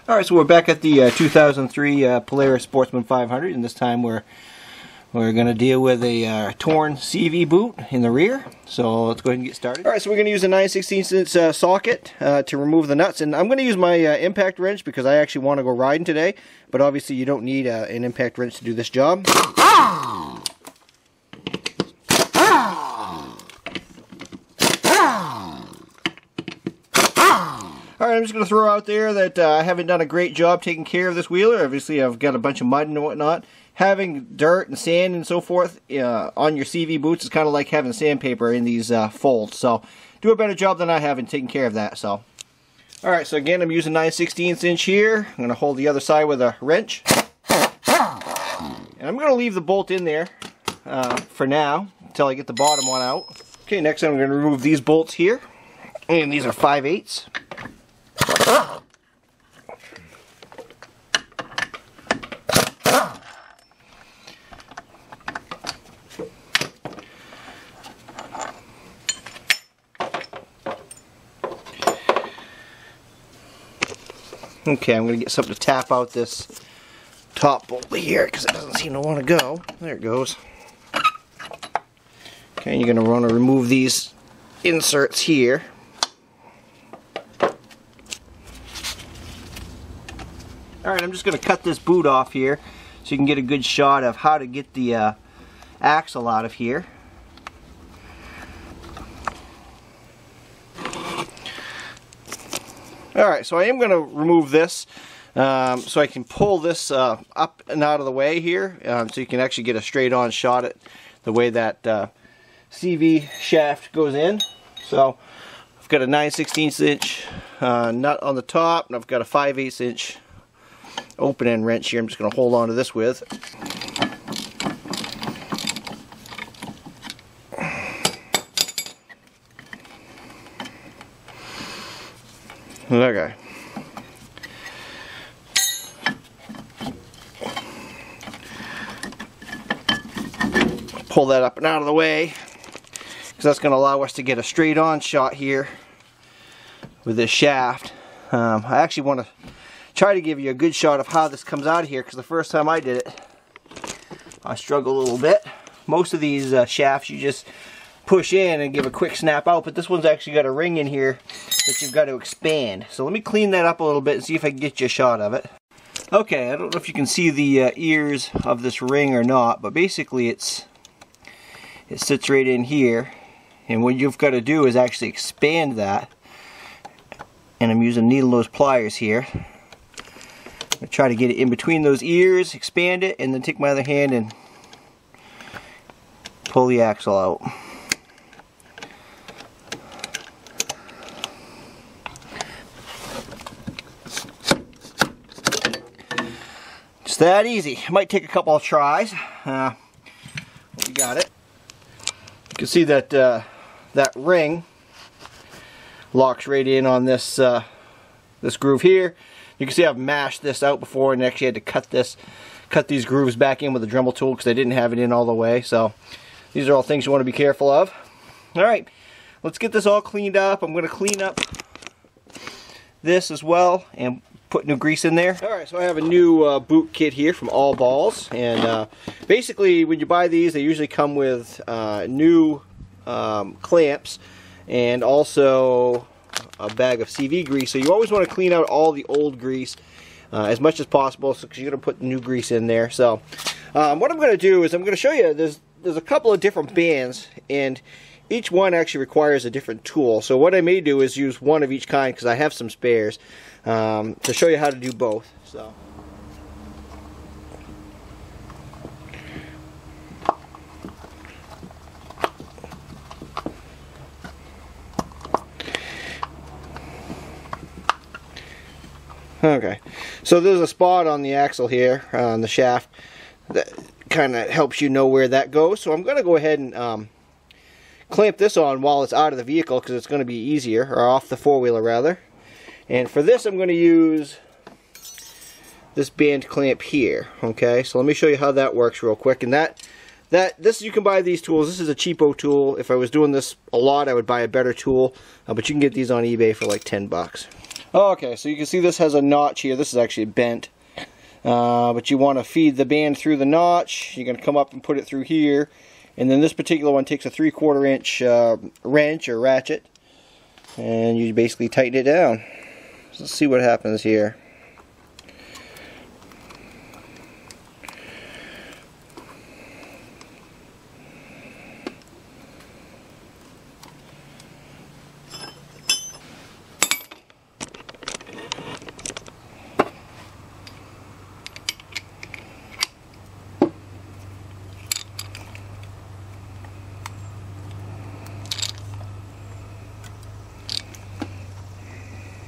Alright, so we're back at the 2003 Polaris Sportsman 500, and this time we're going to deal with a torn CV boot in the rear. So let's go ahead and get started. Alright, so we're going to use a 9/16" socket to remove the nuts, and I'm going to use my impact wrench because I actually want to go riding today, but obviously you don't need an impact wrench to do this job. Alright, I'm just going to throw out there that I haven't done a great job taking care of this wheeler. Obviously, I've got a bunch of mud and whatnot. Having dirt and sand and so forth on your CV boots is kind of like having sandpaper in these folds. So, do a better job than I have in taking care of that. So, alright, so again, I'm using 9/16" here. I'm going to hold the other side with a wrench. And I'm going to leave the bolt in there for now until I get the bottom one out. Okay, next I'm going to remove these bolts here. And these are 5/8. Okay, I'm going to get something to tap out this top bolt here because it doesn't seem to want to go. There it goes. Okay, you're going to want to remove these inserts here. Alright, I'm just going to cut this boot off here so you can get a good shot of how to get the axle out of here. Alright, so I am going to remove this so I can pull this up and out of the way here so you can actually get a straight on shot at the way that CV shaft goes in. So I've got a 9/16" nut on the top, and I've got a 5/8" open end wrench here. I'm just going to hold on to this with. Okay. Pull that up and out of the way because that's going to allow us to get a straight on shot here with this shaft. I actually want to try to give you a good shot of how this comes out of here because the first time I did it I struggled a little bit. Most of these shafts you just push in and give a quick snap out, but this one's actually got a ring in here that you've got to expand. So let me clean that up a little bit and see if I can get you a shot of it. Okay, I don't know if you can see the ears of this ring or not, but basically it sits right in here, and what you've got to do is actually expand that, and I'm using needle nose pliers here. I'm going to try to get it in between those ears, expand it, and then take my other hand and pull the axle out. It's that easy. It might take a couple of tries. We got it. You can see that that ring locks right in on this this groove here. You can see I've mashed this out before and actually had to cut these grooves back in with a Dremel tool because I didn't have it in all the way. So these are all things you want to be careful of. Alright, let's get this all cleaned up. I'm going to clean up this as well and put new grease in there. Alright, so I have a new boot kit here from All Balls, and basically when you buy these they usually come with new clamps and also a bag of CV grease. So you always want to clean out all the old grease as much as possible because you're going to put new grease in there. So what I'm going to do is I'm going to show you there's a couple of different bands, and each one actually requires a different tool. So what I may do is use one of each kind because I have some spares to show you how to do both. So. Okay, so there's a spot on the axle here, on the shaft, that kind of helps you know where that goes. So I'm going to go ahead and clamp this on while it's out of the vehicle because it's going to be easier, or off the four-wheeler rather. And for this I'm going to use this band clamp here. Okay, so let me show you how that works real quick. And this, you can buy these tools. This is a cheapo tool. If I was doing this a lot I would buy a better tool, but you can get these on eBay for like 10 bucks. Okay, so you can see this has a notch here. This is actually bent. But you want to feed the band through the notch. You're going to come up and put it through here. And then this particular one takes a 3/4 inch wrench or ratchet. And you basically tighten it down. So let's see what happens here.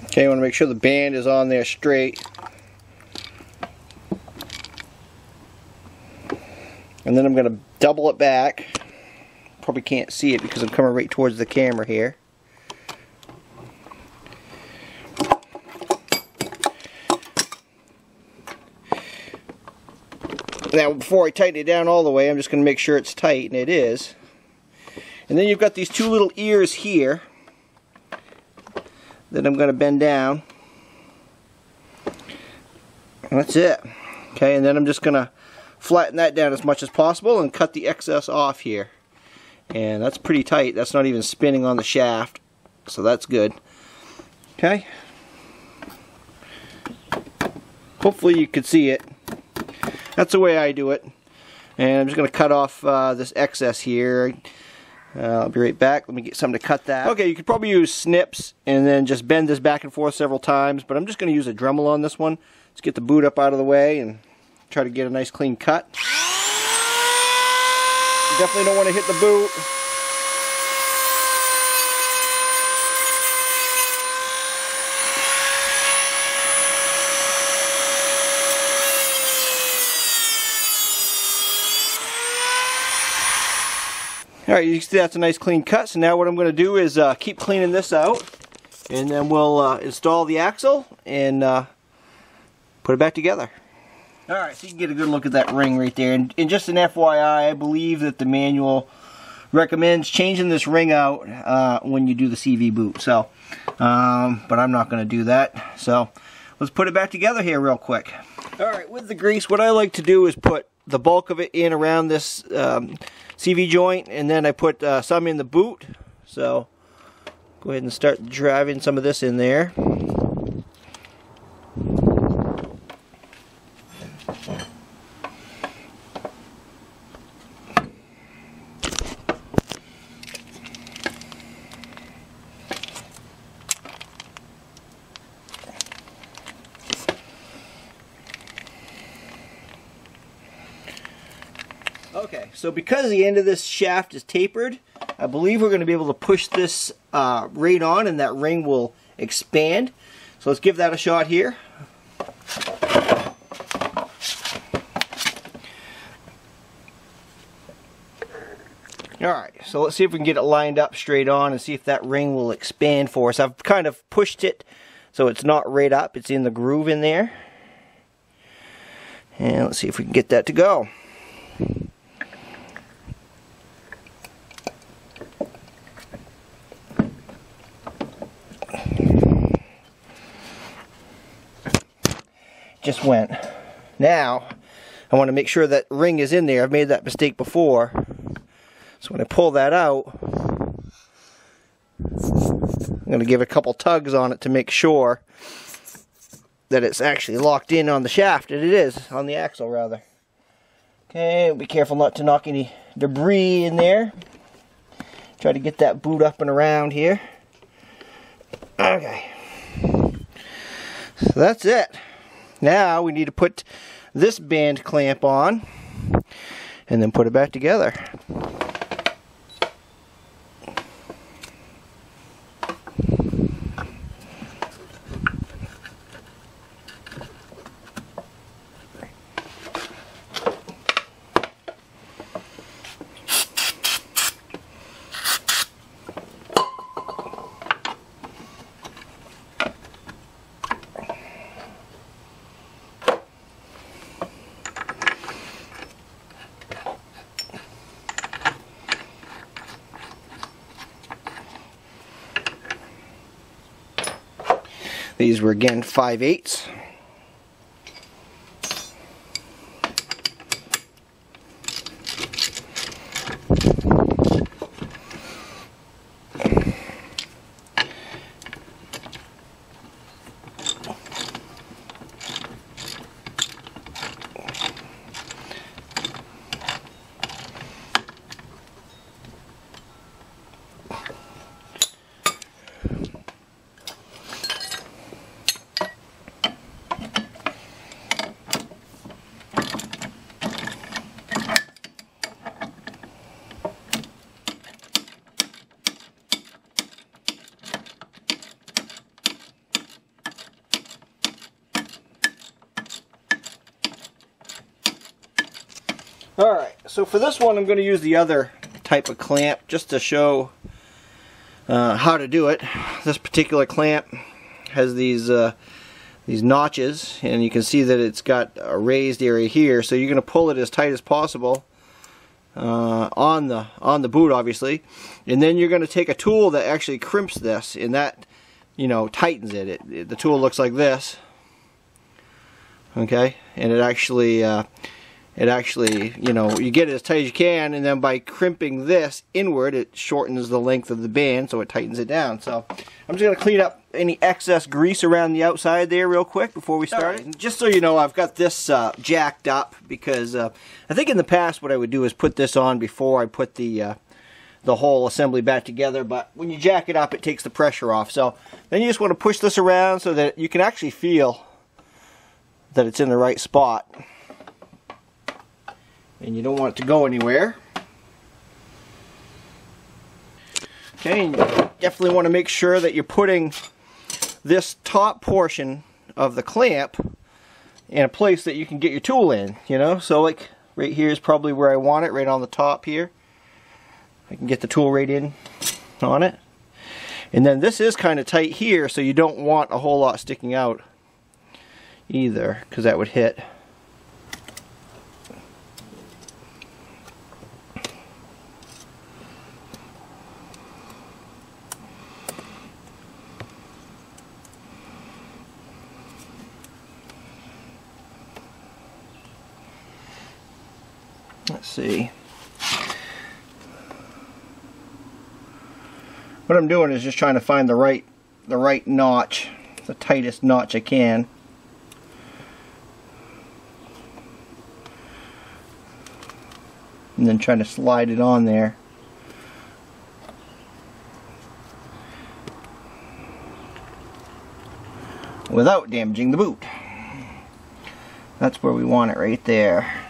Okay, I want to make sure the band is on there straight. And then I'm going to double it back. Probably can't see it because I'm coming right towards the camera here. Now, before I tighten it down all the way, I'm just going to make sure it's tight, and it is. And then you've got these two little ears here that I'm going to bend down. And that's it. Okay, and then I'm just going to flatten that down as much as possible and cut the excess off here. And that's pretty tight. That's not even spinning on the shaft, so that's good. Okay. Hopefully you could see it. That's the way I do it. And I'm just going to cut off this excess here. I'll be right back. Let me get something to cut that. Okay, you could probably use snips and then just bend this back and forth several times, but I'm just going to use a Dremel on this one. Let's get the boot up out of the way and try to get a nice clean cut. You definitely don't want to hit the boot. Alright, you can see that's a nice clean cut. So now what I'm going to do is keep cleaning this out, and then we'll install the axle and put it back together. Alright, so you can get a good look at that ring right there. And just an FYI, I believe that the manual recommends changing this ring out when you do the CV boot. So, but I'm not going to do that. So let's put it back together here real quick. Alright, with the grease, what I like to do is put the bulk of it in around this CV joint, and then I put some in the boot. So go ahead and start driving some of this in there. Okay, so because the end of this shaft is tapered, I believe we're going to be able to push this right on and that ring will expand. So let's give that a shot here. Alright, so let's see if we can get it lined up straight on and see if that ring will expand for us. I've kind of pushed it so it's not right up, it's in the groove in there. And let's see if we can get that to go. Just went. Now I want to make sure that ring is in there. I've made that mistake before, so when I pull that out, I'm going to give a couple tugs on it to make sure that it's actually locked in on the shaft, and it is, on the axle rather. Okay, be careful not to knock any debris in there. Try to get that boot up and around here. Okay, so that's it. Now we need to put this band clamp on and then put it back together. These were again 5/8. Alright, so for this one I'm going to use the other type of clamp just to show how to do it. This particular clamp has these notches, and you can see that it's got a raised area here, so you're going to pull it as tight as possible on the boot, obviously, and then you're going to take a tool that actually crimps this, and that, you know, tightens it. The tool looks like this, okay, and it actually, you know, you get it as tight as you can, and then by crimping this inward, it shortens the length of the band, so it tightens it down. So I'm just going to clean up any excess grease around the outside there real quick before we start. Right. Just so you know, I've got this jacked up because I think in the past what I would do is put this on before I put the whole assembly back together, but when you jack it up, it takes the pressure off. So then you just want to push this around so that you can actually feel that it's in the right spot. And you don't want it to go anywhere. Okay, and you definitely want to make sure that you're putting this top portion of the clamp in a place that you can get your tool in, you know. So like right here is probably where I want it, right on the top here. I can get the tool right in on it. And then this is kind of tight here, so you don't want a whole lot sticking out either, because that would hit. Let's see. What I'm doing is just trying to find the right notch, the tightest notch I can. And then trying to slide it on there. Without damaging the boot. That's where we want it, right there.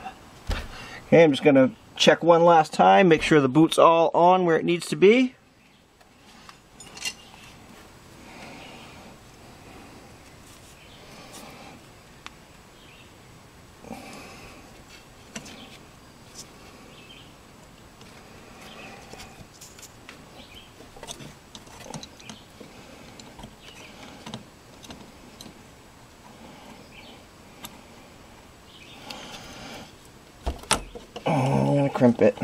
Okay, I'm just going to check one last time, make sure the boot's all on where it needs to be. I'm going to crimp it.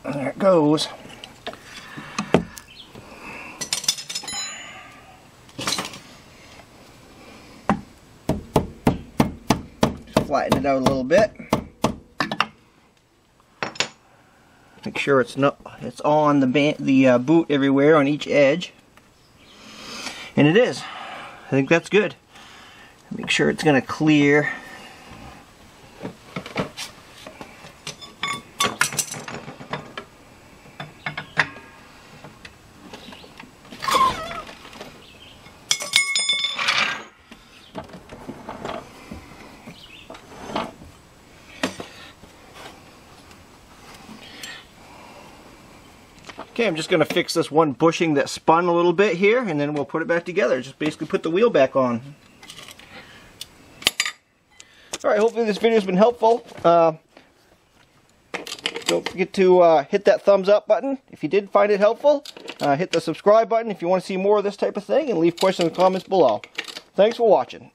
There it goes. Just flatten it out a little bit. Make sure it's on the boot everywhere on each edge, and it is. I think that's good. Make sure it's going to clear. Okay, I'm just going to fix this one bushing that spun a little bit here, and then we'll put it back together. Just basically put the wheel back on. Alright, hopefully this video has been helpful. Don't forget to hit that thumbs up button if you did find it helpful. Hit the subscribe button if you want to see more of this type of thing, and leave questions and comments below. Thanks for watching.